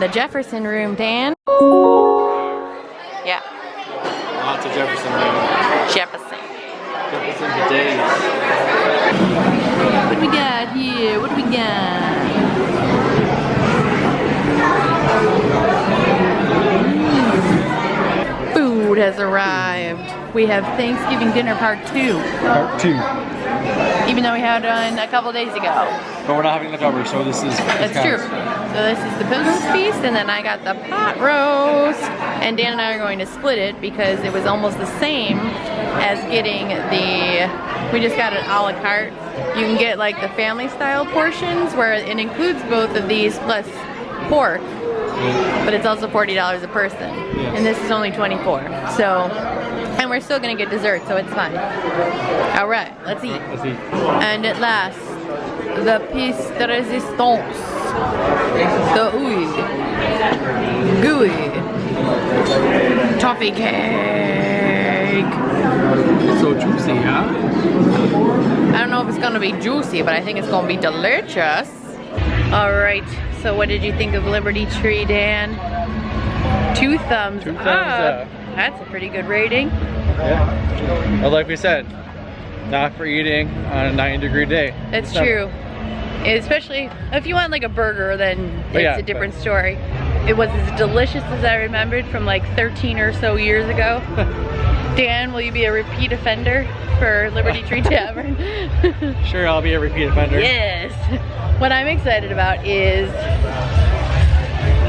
the Jefferson room, Dan. Yeah. Lots of Jefferson room. Jefferson. Jefferson bidets. What do we got here? What do we got? Food has arrived. We have Thanksgiving dinner part 2. Part 2. Even though we had one a couple days ago. But we're not having leftovers, so this is... That's true. So this is the Pilgrim's Feast, and then I got the pot roast. And Dan and I are going to split it because it was almost the same as getting the... We just got it a la carte. You can get like the family style portions where it includes both of these plus pork. But it's also $40 a person. Yes. And this is only $24. So, and we're still gonna get dessert, so it's fine. All right, let's eat. Let's eat. And at last, the piece de resistance. The gooey toffee cake. So juicy, huh? I don't know if it's gonna be juicy, but I think it's gonna be delicious. All right, so what did you think of Liberty Tree, Dan? 2 thumbs up. That's a pretty good rating. Yeah. Well, like we said, not for eating on a 90-degree day. That's true. Especially if you want like a burger, then it's a different story. It was as delicious as I remembered from like 13 or so years ago. Dan, will you be a repeat offender for Liberty Tree Tavern? Sure, I'll be a repeat offender. Yes. What I'm excited about is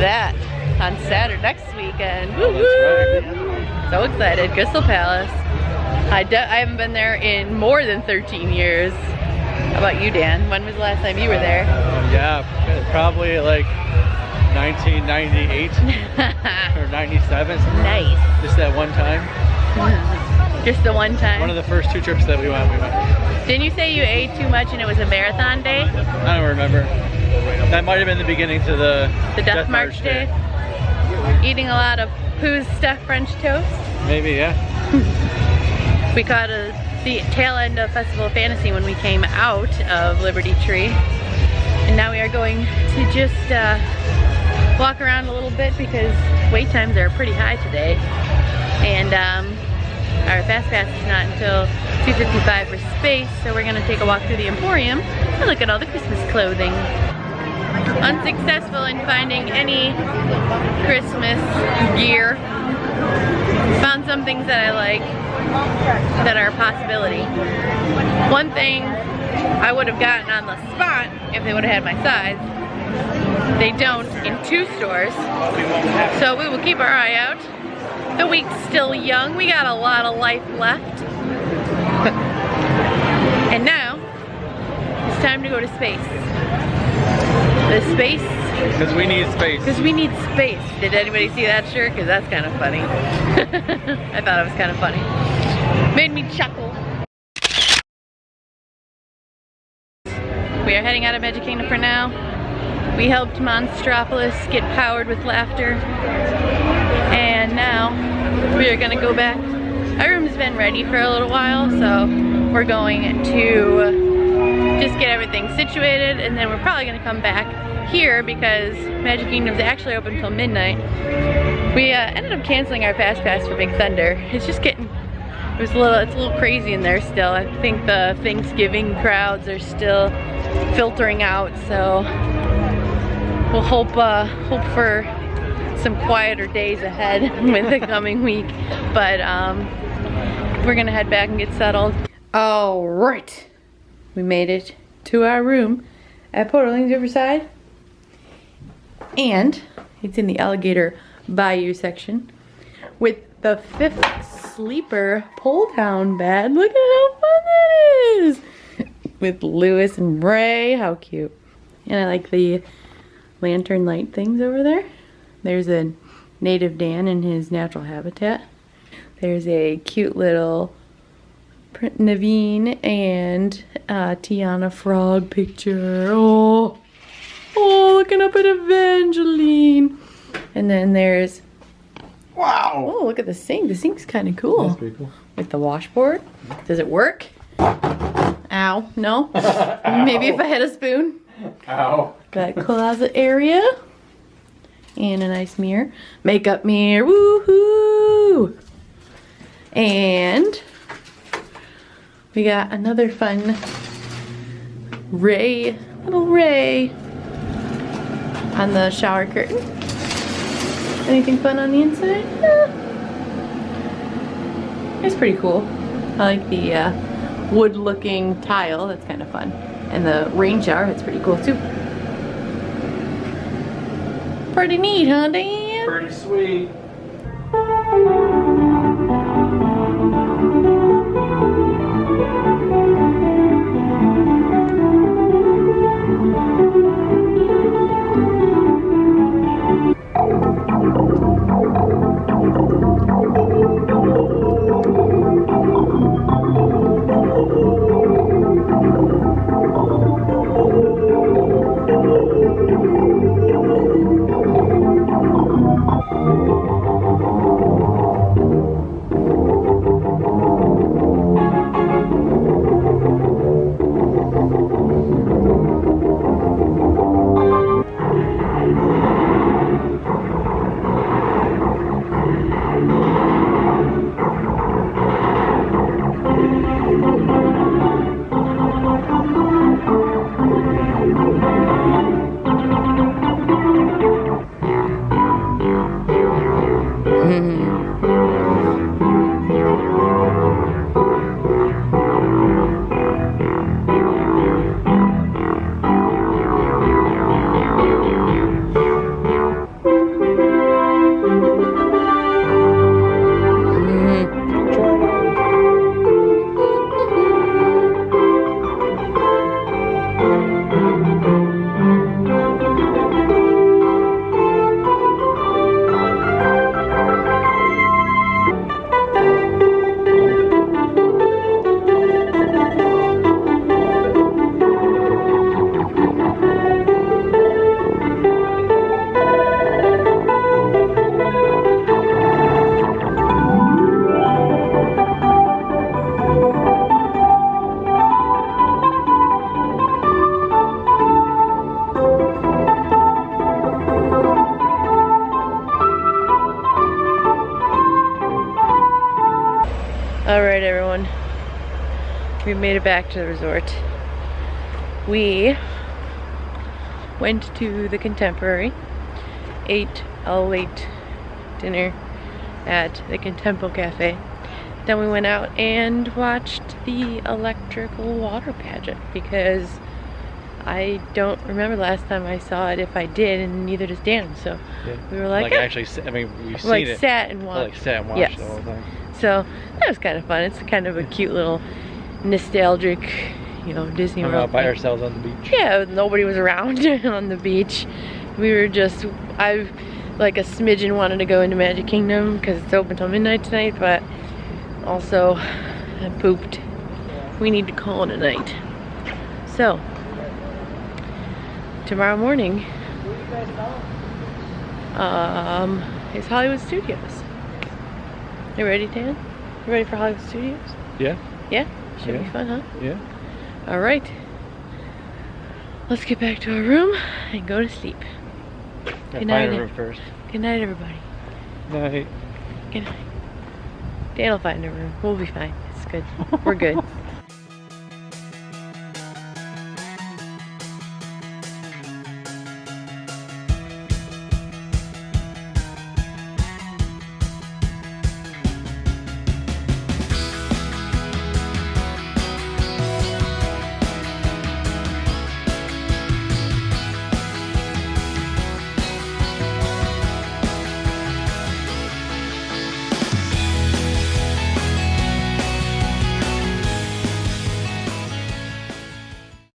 that on Saturday next weekend. Oh, that's right. So excited. Crystal Palace. I haven't been there in more than 13 years. How about you, Dan? When was the last time you were there? Yeah, probably like 1998 or 97. Nice. Just that one time. Just the one time? One of the first 2 trips that we went. Didn't you say you ate too much and it was a marathon day? I don't remember. That might have been the beginning to the Death March day. Eating a lot of Pooh's stuffed French toast. Maybe, yeah. We caught the tail end of Festival of Fantasy when we came out of Liberty Tree. And now we are going to just walk around a little bit because wait times are pretty high today. And our fast pass is not until 2:55 for space, so we're gonna take a walk through the Emporium and look at all the Christmas clothing. Unsuccessful in finding any Christmas gear. Found some things that I like that are a possibility. One thing I would have gotten on the spot if they would have had my size. They don't in 2 stores, so we will keep our eye out. The week's still young. We got a lot of life left. And now, it's time to go to space. The space. Because we need space. Because we need space. Did anybody see that shirt? Because that's kind of funny. I thought it was kind of funny. Made me chuckle. We are heading out of Magic Kingdom for now. We helped Monstropolis get powered with laughter. And now we are gonna go back. Our room's been ready for a little while, so we're going to just get everything situated, and then we're probably gonna come back here because Magic Kingdom's actually open until midnight. We ended up canceling our fast pass for Big Thunder. It's just getting, it's a little crazy in there still. I think the Thanksgiving crowds are still filtering out, so we'll hope for some quieter days ahead with the coming week, but we're gonna head back and get settled. All right, we made it to our room at Port Orleans Riverside, and it's in the Alligator Bayou section with the 5th sleeper pull-down bed. Look at how fun that is! With Lewis and Ray, how cute. And I like the lantern light things over there. There's a native Dan in his natural habitat. There's a cute little Naveen and Tiana Frog picture. Oh, looking up at Evangeline. And then there's, wow! Oh, look at the sink. The sink's kind of cool. That's pretty cool. With the washboard. Does it work? Ow, no? Maybe if I had a spoon. Ow. Got closet area. And a nice mirror. Makeup mirror, woohoo! And we got another fun ray, little ray on the shower curtain. Anything fun on the inside? It's pretty cool. I like the wood looking tile, that's kind of fun. And the rain shower, that's pretty cool too. Pretty neat, huh, Dan? Pretty sweet. Alright everyone, we made it back to the resort. We went to the Contemporary, ate a late dinner at the Contempo Cafe. Then we went out and watched the electrical water pageant because I don't remember the last time I saw it, if I did, and neither does Dan. So yeah. We were like, actually, I mean, we've seen like it. Sat and watched. Like sat and watched yes. the whole thing. So that was kind of fun. It's kind of a cute little nostalgic, you know, Disney World. Hung out by ourselves on the beach. Yeah, nobody was around on the beach. We were just, I like a smidgen wanted to go into Magic Kingdom because it's open till midnight tonight, but also I pooped. We need to call it a night. So tomorrow morning is Hollywood Studios. You ready, Dan? You ready for Hollywood Studios? Yeah. Yeah? Should Yeah. be fun, huh? Yeah. Alright. Let's get back to our room and go to sleep. Good night. Find a room first. Good night, everybody. Night. Good night. Dan will find a room. We'll be fine. It's good. We're good.